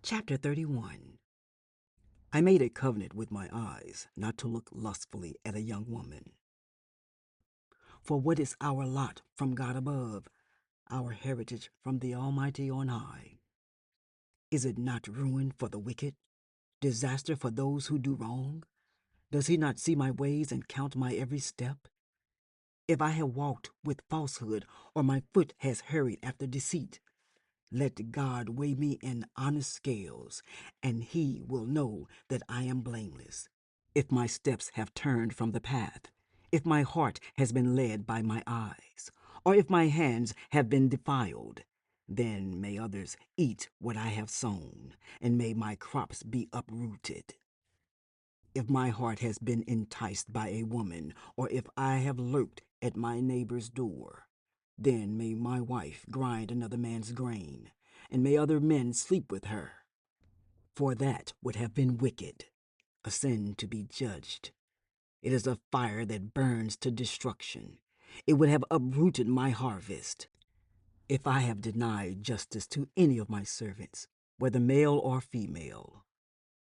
Chapter 31. I made a covenant with my eyes not to look lustfully at a young woman. For what is our lot from God above, our heritage from the Almighty on high? Is it not ruin for the wicked, disaster for those who do wrong? Does he not see my ways and count my every step? If I have walked with falsehood, or my foot has hurried after deceit, let God weigh me in honest scales, and he will know that I am blameless. If my steps have turned from the path, if my heart has been led by my eyes, or if my hands have been defiled, then may others eat what I have sown, and may my crops be uprooted. If my heart has been enticed by a woman, or if I have lurked at my neighbor's door, then may my wife grind another man's grain, and may other men sleep with her. For that would have been wicked, a sin to be judged. It is a fire that burns to destruction. It would have uprooted my harvest. If I have denied justice to any of my servants, whether male or female,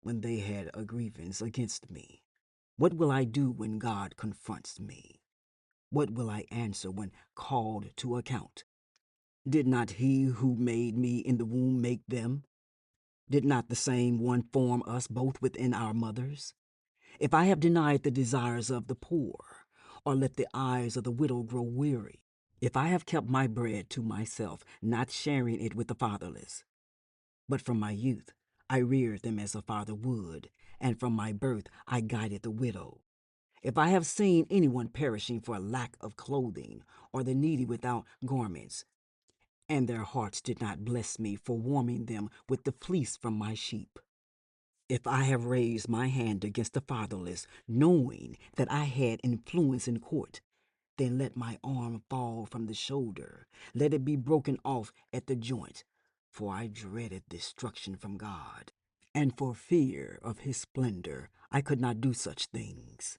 when they had a grievance against me, what will I do when God confronts me? What will I answer when called to account? Did not he who made me in the womb make them? Did not the same one form us both within our mothers? If I have denied the desires of the poor, or let the eyes of the widow grow weary, if I have kept my bread to myself, not sharing it with the fatherless, but from my youth I reared them as a father would, and from my birth I guided the widow. If I have seen anyone perishing for lack of clothing, or the needy without garments, and their hearts did not bless me for warming them with the fleece from my sheep. If I have raised my hand against the fatherless, knowing that I had influence in court, then let my arm fall from the shoulder, let it be broken off at the joint, for I dreaded destruction from God, and for fear of his splendor I could not do such things.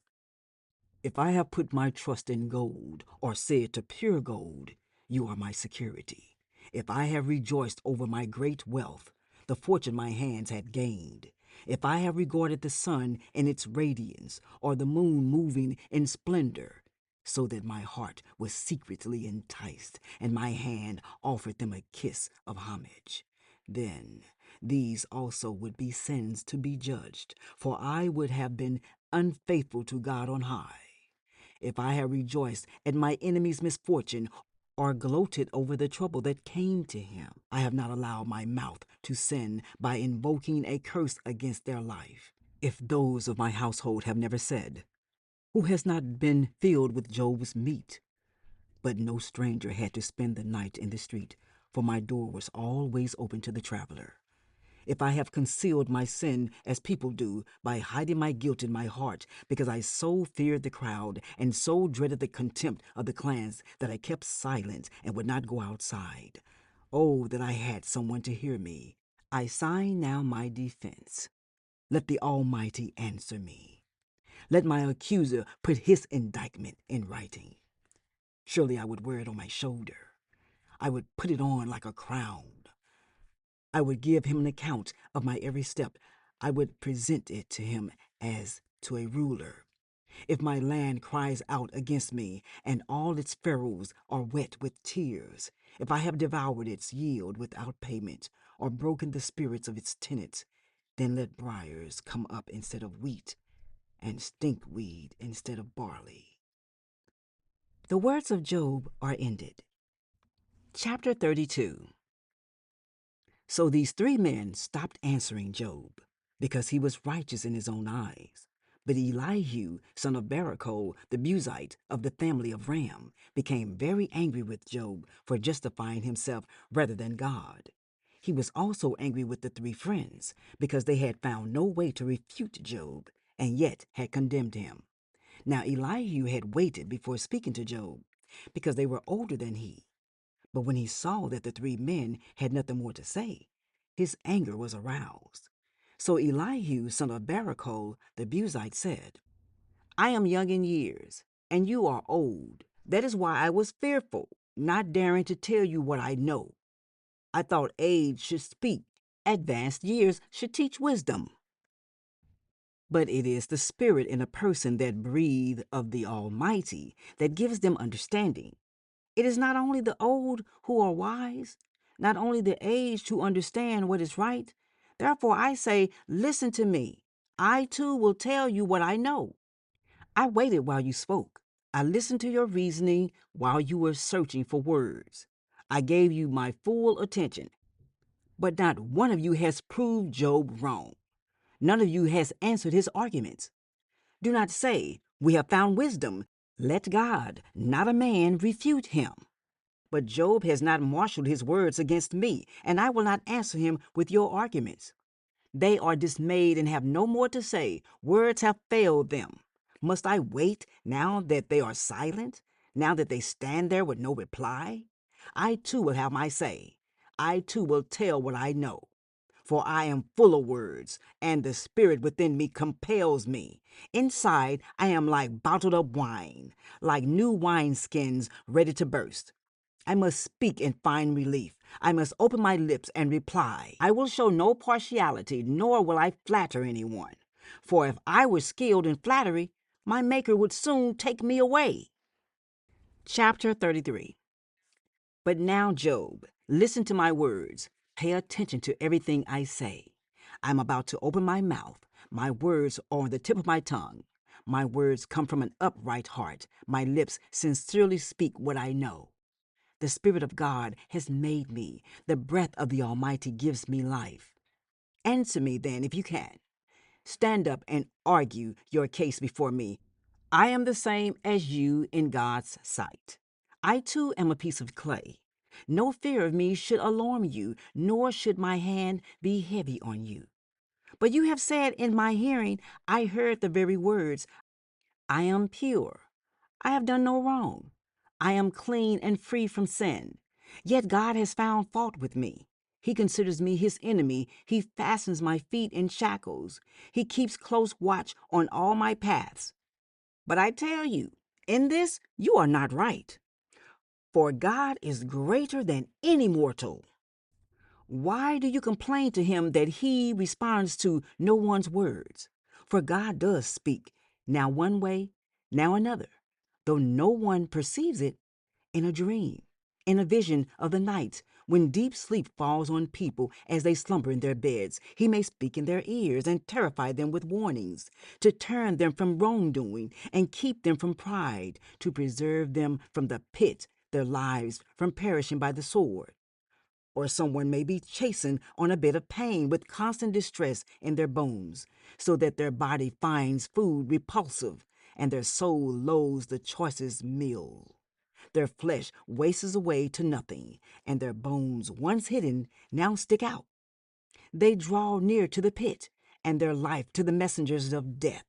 If I have put my trust in gold, or said to pure gold, you are my security. If I have rejoiced over my great wealth, the fortune my hands had gained, if I have regarded the sun in its radiance, or the moon moving in splendor, so that my heart was secretly enticed, and my hand offered them a kiss of homage, then these also would be sins to be judged, for I would have been unfaithful to God on high. If I have rejoiced at my enemy's misfortune, or gloated over the trouble that came to him, I have not allowed my mouth to sin by invoking a curse against their life. If those of my household have never said, who has not been filled with Job's meat? But no stranger had to spend the night in the street, for my door was always open to the traveler. If I have concealed my sin as people do, by hiding my guilt in my heart, because I so feared the crowd and so dreaded the contempt of the clans that I kept silent and would not go outside. Oh, that I had someone to hear me. I sign now my defense. Let the Almighty answer me. Let my accuser put his indictment in writing. Surely I would wear it on my shoulder. I would put it on like a crown. I would give him an account of my every step. I would present it to him as to a ruler. If my land cries out against me, and all its furrows are wet with tears, if I have devoured its yield without payment, or broken the spirits of its tenants, then let briars come up instead of wheat, and stinkweed instead of barley. The words of Job are ended. Chapter 32. So these three men stopped answering Job, because he was righteous in his own eyes. But Elihu, son of Barachel, the Buzite of the family of Ram, became very angry with Job for justifying himself rather than God. He was also angry with the three friends, because they had found no way to refute Job, and yet had condemned him. Now Elihu had waited before speaking to Job, because they were older than he. But when he saw that the three men had nothing more to say, his anger was aroused. So Elihu, son of Barachel, the Buzite, said, I am young in years, and you are old. That is why I was fearful, not daring to tell you what I know. I thought age should speak, Advanced years should teach wisdom. But it is the spirit in a person that breathe of the Almighty that gives them understanding. It is not only the old who are wise, not only the aged who understand what is right. Therefore I say, listen to me. I too will tell you what I know. I waited while you spoke. I listened to your reasoning while you were searching for words. I gave you my full attention. But not one of you has proved Job wrong. None of you has answered his arguments. Do not say, we have found wisdom. Let God, not a man, refute him. But Job has not marshaled his words against me, and I will not answer him with your arguments. They are dismayed and have no more to say. Words have failed them. Must I wait now that they are silent, now that they stand there with no reply? I too will have my say. I too will tell what I know. For I am full of words, and the spirit within me compels me. Inside I am like bottled up wine, like new wineskins ready to burst. I must speak and find relief. I must open my lips and reply. I will show no partiality, nor will I flatter anyone. For if I were skilled in flattery, my Maker would soon take me away. Chapter 33. But now, Job, listen to my words. Pay attention to everything I say. I'm about to open my mouth. My words are on the tip of my tongue. My words come from an upright heart. My lips sincerely speak what I know. The Spirit of God has made me. The breath of the Almighty gives me life. Answer me then, if you can. Stand up and argue your case before me. I am the same as you in God's sight. I too am a piece of clay. No fear of me should alarm you, nor should my hand be heavy on you. But you have said in my hearing, I heard the very words, I am pure. I have done no wrong. I am clean and free from sin. Yet God has found fault with me. He considers me his enemy. He fastens my feet in shackles. He keeps close watch on all my paths. But I tell you, in this you are not right. For God is greater than any mortal. Why do you complain to him that he responds to no one's words? For God does speak, now one way, now another, though no one perceives it, in a dream, in a vision of the night, when deep sleep falls on people as they slumber in their beds. He may speak in their ears and terrify them with warnings, to turn them from wrongdoing and keep them from pride, to preserve them from the pit, their lives from perishing by the sword. Or someone may be chastened on a bed of pain with constant distress in their bones, so that their body finds food repulsive and their soul loathes the choicest meal. Their flesh wastes away to nothing, and their bones, once hidden, now stick out. They draw near to the pit, and their life to the messengers of death.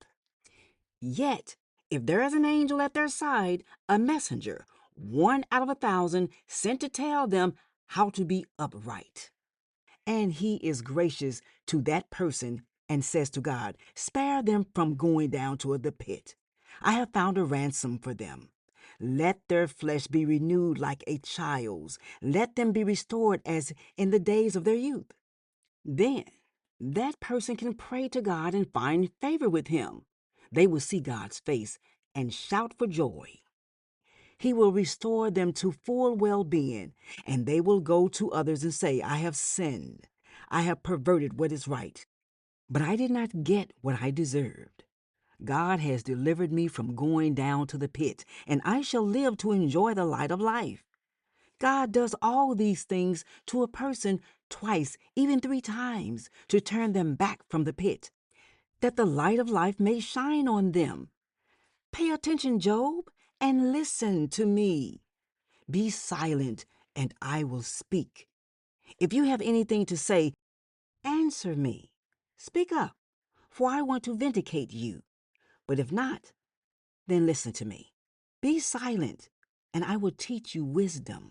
Yet, if there is an angel at their side, a messenger, 1 out of 1,000, sent to tell them how to be upright. And he is gracious to that person and says to God, spare them from going down to the pit. I have found a ransom for them. Let their flesh be renewed like a child's. Let them be restored as in the days of their youth. Then that person can pray to God and find favor with him. They will see God's face and shout for joy. He will restore them to full well-being, and they will go to others and say, I have sinned. I have perverted what is right. But I did not get what I deserved. God has delivered me from going down to the pit, and I shall live to enjoy the light of life. God does all these things to a person twice, even 3 times, to turn them back from the pit, that the light of life may shine on them. Pay attention, Job, and listen to me. Be silent, and I will speak. If you have anything to say, answer me. Speak up, for I want to vindicate you. But if not, then listen to me. Be silent, and I will teach you wisdom.